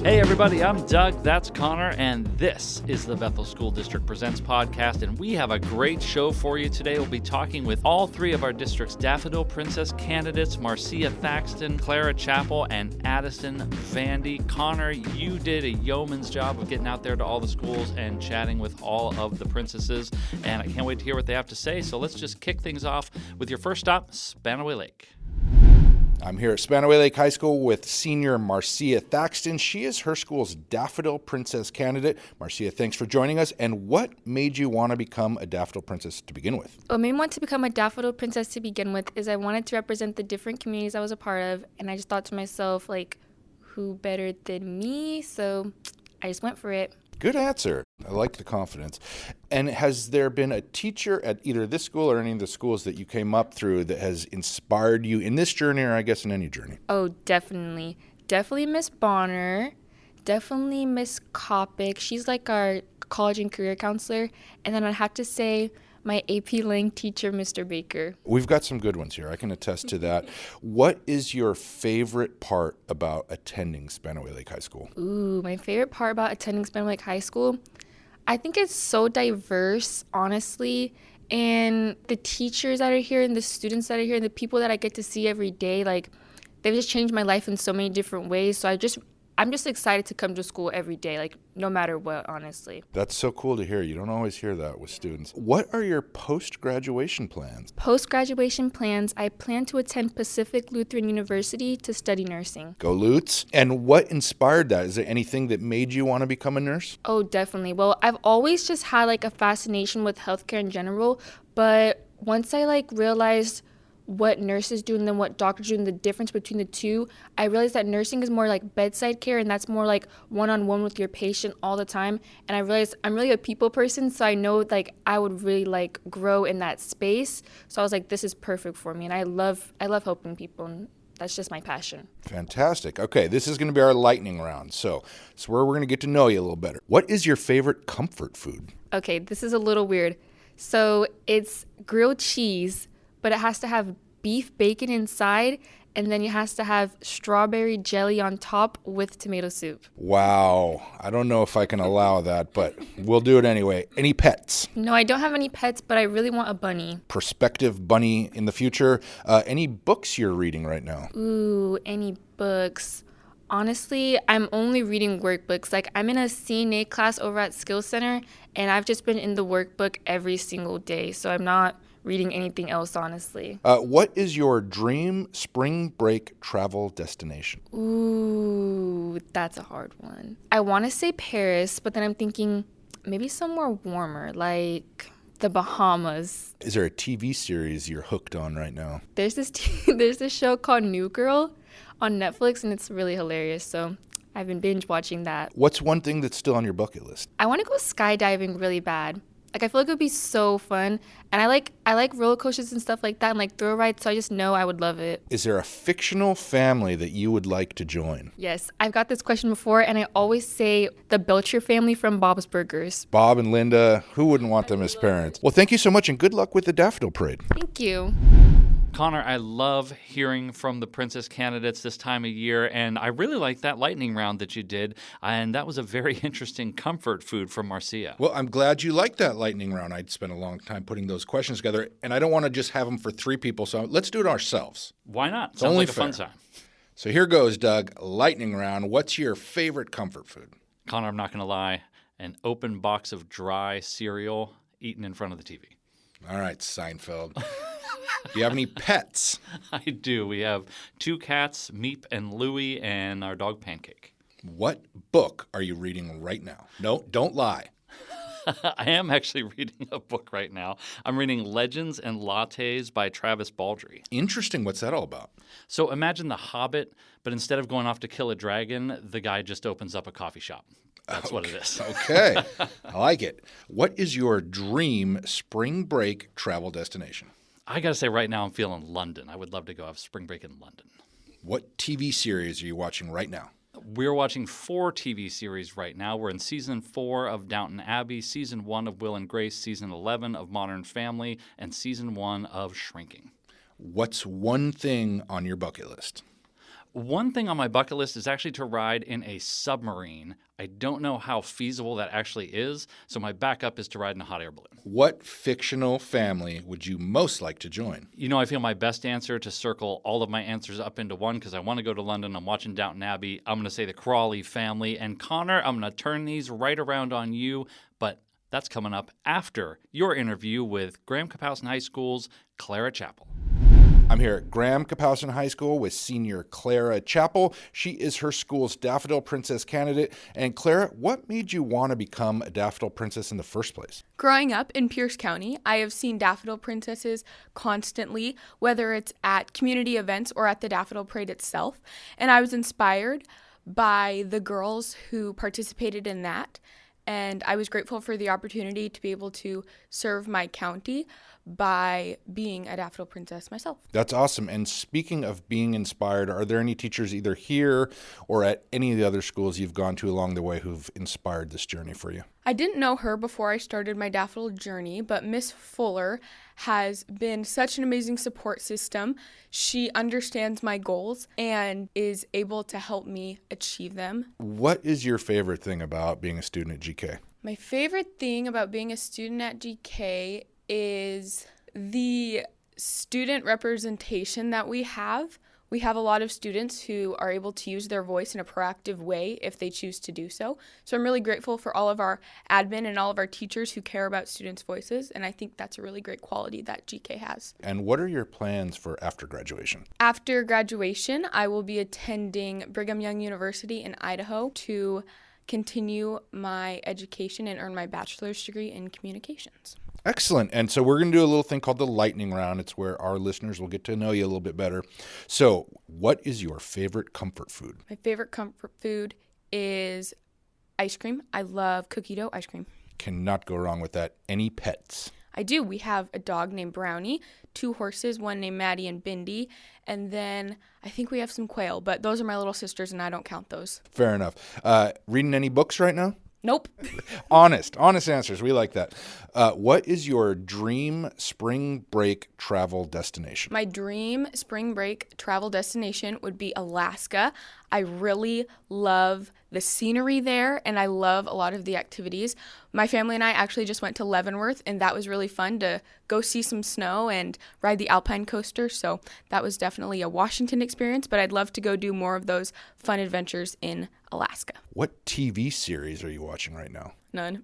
Hey everybody, I'm Doug, that's Connor, and this is the Bethel School District Presents podcast, and we have a great show for you today. We'll be talking with all three of our district's Daffodil Princess candidates, Marcia Thaxton, Clara Chappell, and Addison Vandy. Connor, you did a yeoman's job of getting out there to all the schools and chatting with all of the princesses, and I can't wait to hear what they have to say, so let's just kick things off with your first stop, Spanaway Lake. I'm here at Spanaway Lake High School with senior Marcia Thaxton. She is her school's Daffodil Princess candidate. Marcia, thanks for joining us. And what made you want to become a Daffodil Princess to begin with? What made me want to become a Daffodil Princess to begin with is I wanted to represent the different communities I was a part of. And I just thought to myself, who better than me? So I just went for it. Good answer. I like the confidence. And has there been a teacher at either this school or any of the schools that you came up through that has inspired you in this journey, or I guess in any journey? Oh, definitely. Definitely Miss Bonner. Definitely Miss Kopic. She's like our college and career counselor. And then I'd have to say my AP Lang teacher, Mr. Baker. We've got some good ones here. I can attest to that. What is your favorite part about attending Spanaway Lake High School? Ooh, my favorite part about attending Spanaway Lake High School, I think it's so diverse, honestly. And the teachers that are here and the students that are here and the people that I get to see every day, they've just changed my life in so many different ways. So I'm just excited to come to school every day, no matter what, honestly. That's so cool to hear. You don't always hear that with students. What are your post-graduation plans? Post-graduation plans, I plan to attend Pacific Lutheran University to study nursing. Go Lutz. And what inspired that? Is there anything that made you want to become a nurse? Oh, definitely. Well, I've always just had a fascination with healthcare in general, but once I realized what nurses do and then what doctors do and the difference between the two, I realized that nursing is more like bedside care and that's more like one-on-one with your patient all the time. And I realized I'm really a people person, so I know I would really grow in that space. So I was like, this is perfect for me. And I love helping people, and that's just my passion. Fantastic. Okay, this is going to be our lightning round. So it's where we're going to get to know you a little better. What is your favorite comfort food? Okay, this is a little weird. So it's grilled cheese, but it has to have beef bacon inside, and then it has to have strawberry jelly on top with tomato soup. Wow. I don't know if I can allow that, but we'll do it anyway. Any pets? No, I don't have any pets, but I really want a bunny. Prospective bunny in the future. Any books you're reading right now? Ooh, any books? Honestly, I'm only reading workbooks. I'm in a CNA class over at Skills Center, and I've just been in the workbook every single day, so I'm not reading anything else, honestly. What is your dream spring break travel destination? Ooh, that's a hard one. I want to say Paris, but then I'm thinking maybe somewhere warmer, like the Bahamas. Is there a TV series you're hooked on right now? There's this show called New Girl on Netflix, and it's really hilarious, so I've been binge watching that. What's one thing that's still on your bucket list? I want to go skydiving really bad. I feel like it would be so fun, and I like roller coasters and stuff like that, and thrill rides, so I just know I would love it. Is there a fictional family that you would like to join? Yes, I've got this question before, and I always say the Belcher family from Bob's Burgers. Bob and Linda, who wouldn't want them as parents? Well, thank you so much, and good luck with the Daffodil Parade. Thank you. Connor, I love hearing from the princess candidates this time of year, and I really like that lightning round that you did, and that was a very interesting comfort food from Marcia. Well, I'm glad you liked that lightning round. I'd spent a long time putting those questions together, and I don't want to just have them for three people, so let's do it ourselves. Why not? It's Sounds only like a fair. fun time. So here goes, Doug. Lightning round. What's your favorite comfort food? Connor, I'm not going to lie, an open box of dry cereal eaten in front of the TV. All right, Seinfeld. Do you have any pets? I do. We have two cats, Meep and Louie, and our dog Pancake. What book are you reading right now? No, don't lie. I am actually reading a book right now. I'm reading Legends and Lattes by Travis Baldree. Interesting. What's that all about? So imagine The Hobbit, but instead of going off to kill a dragon, the guy just opens up a coffee shop. That's what it is. Okay. I like it. What is your dream spring break travel destination? I got to say right now I'm feeling London. I would love to go have spring break in London. What TV series are you watching right now? We're watching 4 TV series right now. We're in Season 4 of Downton Abbey, Season 1 of Will and Grace, Season 11 of Modern Family, and Season 1 of Shrinking. What's one thing on your bucket list? One thing on my bucket list is actually to ride in a submarine. I don't know how feasible that actually is, so my backup is to ride in a hot air balloon. What fictional family would you most like to join? You know, I feel my best answer to circle all of my answers up into one because I want to go to London. I'm watching Downton Abbey. I'm going to say the Crawley family. And Connor, I'm going to turn these right around on you, but that's coming up after your interview with Graham Kapowsin High School's Clara Chappell. I'm here at Graham Kapowsin High School with senior Clara Chappell. She is her school's Daffodil Princess candidate. And Clara, what made you want to become a Daffodil Princess in the first place? Growing up in Pierce County, I have seen Daffodil Princesses constantly, whether it's at community events or at the Daffodil Parade itself. And I was inspired by the girls who participated in that. And I was grateful for the opportunity to be able to serve my county by being a Daffodil Princess myself. That's awesome. And speaking of being inspired, are there any teachers either here or at any of the other schools you've gone to along the way who've inspired this journey for you? I didn't know her before I started my Daffodil journey, but Miss Fuller has been such an amazing support system. She understands my goals and is able to help me achieve them. What is your favorite thing about being a student at GK? My favorite thing about being a student at GK is the student representation that we have. We have a lot of students who are able to use their voice in a proactive way if they choose to do so. So I'm really grateful for all of our admin and all of our teachers who care about students' voices, and I think that's a really great quality that GK has. And what are your plans for after graduation? After graduation, I will be attending Brigham Young University in Idaho to continue my education and earn my bachelor's degree in communications. Excellent. And so we're going to do a little thing called the lightning round. It's where our listeners will get to know you a little bit better. So what is your favorite comfort food? My favorite comfort food is ice cream. I love cookie dough ice cream. Cannot go wrong with that. Any pets? I do. We have a dog named Brownie, 2 horses, one named Maddie and Bindi, and then I think we have some quail, but those are my little sisters and I don't count those. Fair enough. Reading any books right now? Nope. Honest answers. We like that. What is your dream spring break travel destination? My dream spring break travel destination would be Alaska. I really love the scenery there, and I love a lot of the activities. My family and I actually just went to Leavenworth, and that was really fun to go see some snow and ride the Alpine coaster. So that was definitely a Washington experience, but I'd love to go do more of those fun adventures in Alaska. What TV series are you watching right now? None.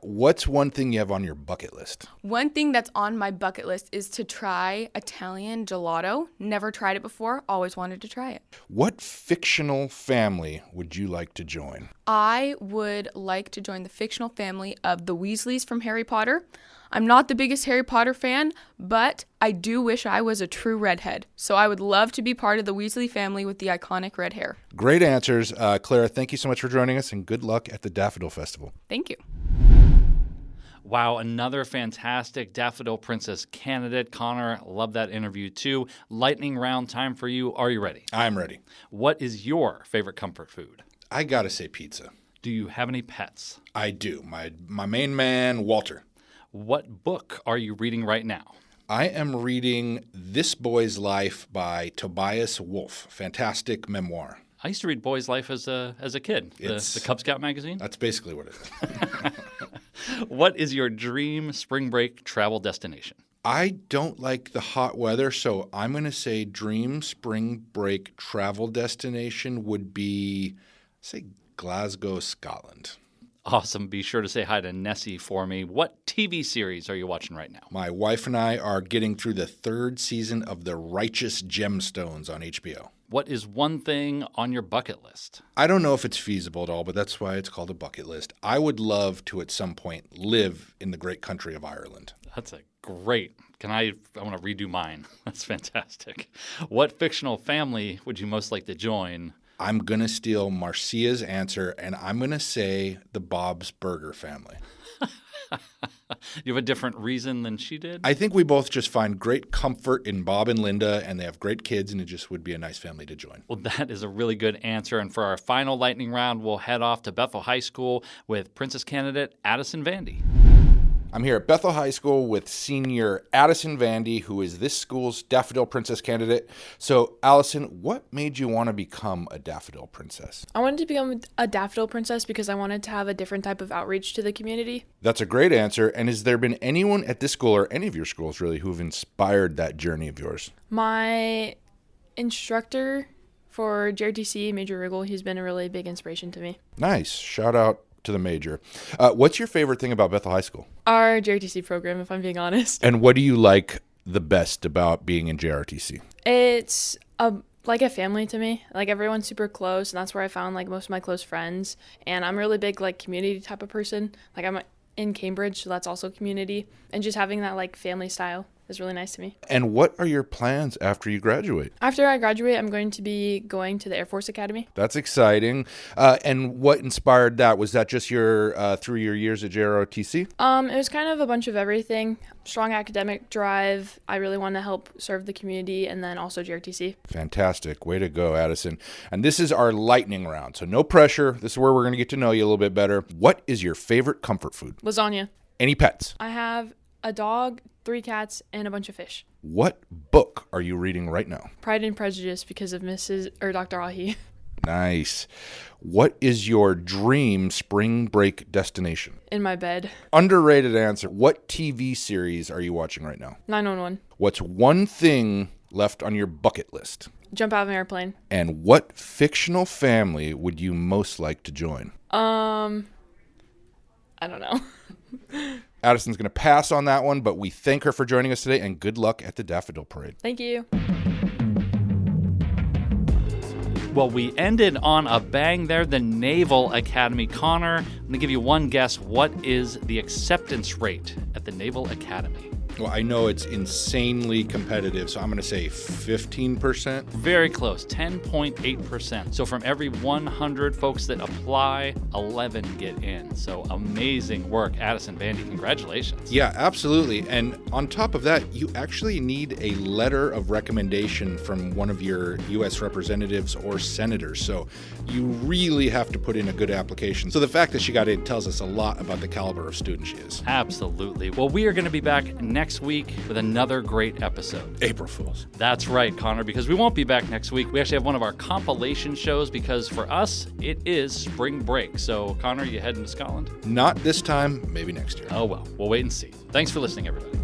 What's one thing you have on your bucket list? One thing that's on my bucket list is to try Italian gelato. Never tried it before. Always wanted to try it. What fictional family would you like to join? I would like to join the fictional family of the Weasleys from Harry Potter. I'm not the biggest Harry Potter fan, but I do wish I was a true redhead. So I would love to be part of the Weasley family with the iconic red hair. Great answers. Clara, thank you so much for joining us, and good luck at the Daffodil Festival. Thank you. Wow, another fantastic Daffodil Princess candidate. Connor, love that interview too. Lightning round time for you. Are you ready? I'm ready. What is your favorite comfort food? I gotta say pizza. Do you have any pets? I do. My main man, Walter. What book are you reading right now? I am reading This Boy's Life by Tobias Wolff. Fantastic memoir. I used to read Boy's Life as a kid, the Cub Scout magazine. That's basically what it is. What is your dream spring break travel destination? I don't like the hot weather, so I'm going to say dream spring break travel destination would be, say, Glasgow, Scotland. Awesome. Be sure to say hi to Nessie for me. What TV series are you watching right now? My wife and I are getting through the 3rd season of The Righteous Gemstones on HBO. What is one thing on your bucket list? I don't know if it's feasible at all, but that's why it's called a bucket list. I would love to, at some point, live in the great country of Ireland. That's a great. I want to redo mine. That's fantastic. What fictional family would you most like to join? I'm going to steal Marcia's answer, and I'm going to say the Bob's Burger family. You have a different reason than she did? I think we both just find great comfort in Bob and Linda, and they have great kids, and it just would be a nice family to join. Well, that is a really good answer. And for our final lightning round, we'll head off to Bethel High School with Princess candidate Addison Vandy. I'm here at Bethel High School with senior Addison Vandy, who is this school's Daffodil Princess candidate. So, Allison, what made you want to become a Daffodil Princess? I wanted to become a Daffodil Princess because I wanted to have a different type of outreach to the community. That's a great answer. And has there been anyone at this school or any of your schools really who've inspired that journey of yours? My instructor for JRTC, Major Riggle, he's been a really big inspiration to me. Nice. Shout out to the major. What's your favorite thing about Bethel High School? Our JRTC program, if I'm being honest. And what do you like the best about being in JRTC? It's like a family to me. Like, everyone's super close, and that's where I found like most of my close friends. And I'm a really big like community type of person. Like, I'm in Cambridge, so that's also community. And just having that like family style is really nice to me. And what are your plans after you graduate? After I graduate, I'm going to be going to the Air Force Academy. That's exciting. And what inspired that? Was that just your through your years at JROTC? It was kind of a bunch of everything. Strong academic drive. I really want to help serve the community, and then also JRTC. Fantastic. Way to go, Addison. And this is our lightning round, so no pressure. This is where we're going to get to know you a little bit better. What is your favorite comfort food? Lasagna. Any pets? I have a dog, 3 cats, and a bunch of fish. What book are you reading right now? Pride and Prejudice because of Dr. Ahi. Nice. What is your dream spring break destination? In my bed. Underrated answer. What TV series are you watching right now? 911. What's one thing left on your bucket list? Jump out of an airplane. And what fictional family would you most like to join? I don't know. Addison's going to pass on that one, but we thank her for joining us today, and good luck at the Daffodil Parade. Thank you. Well, we ended on a bang there, the Naval Academy. Connor, I'm going to give you one guess. What is the acceptance rate at the Naval Academy? Well, I know it's insanely competitive, so I'm going to say 15%. Very close, 10.8%. So from every 100 folks that apply, 11 get in. So amazing work, Addison Vandy. Congratulations. Yeah, absolutely. And on top of that, you actually need a letter of recommendation from one of your U.S. representatives or senators. So you really have to put in a good application. So the fact that she got in tells us a lot about the caliber of student she is. Absolutely. Well, we are going to be back next week with another great episode. April Fools. That's right, Connor, because we won't be back next week. We actually have one of our compilation shows because for us, it is spring break. So, Connor, you heading to Scotland? Not this time, maybe next year. Oh, well, we'll wait and see. Thanks for listening, everybody.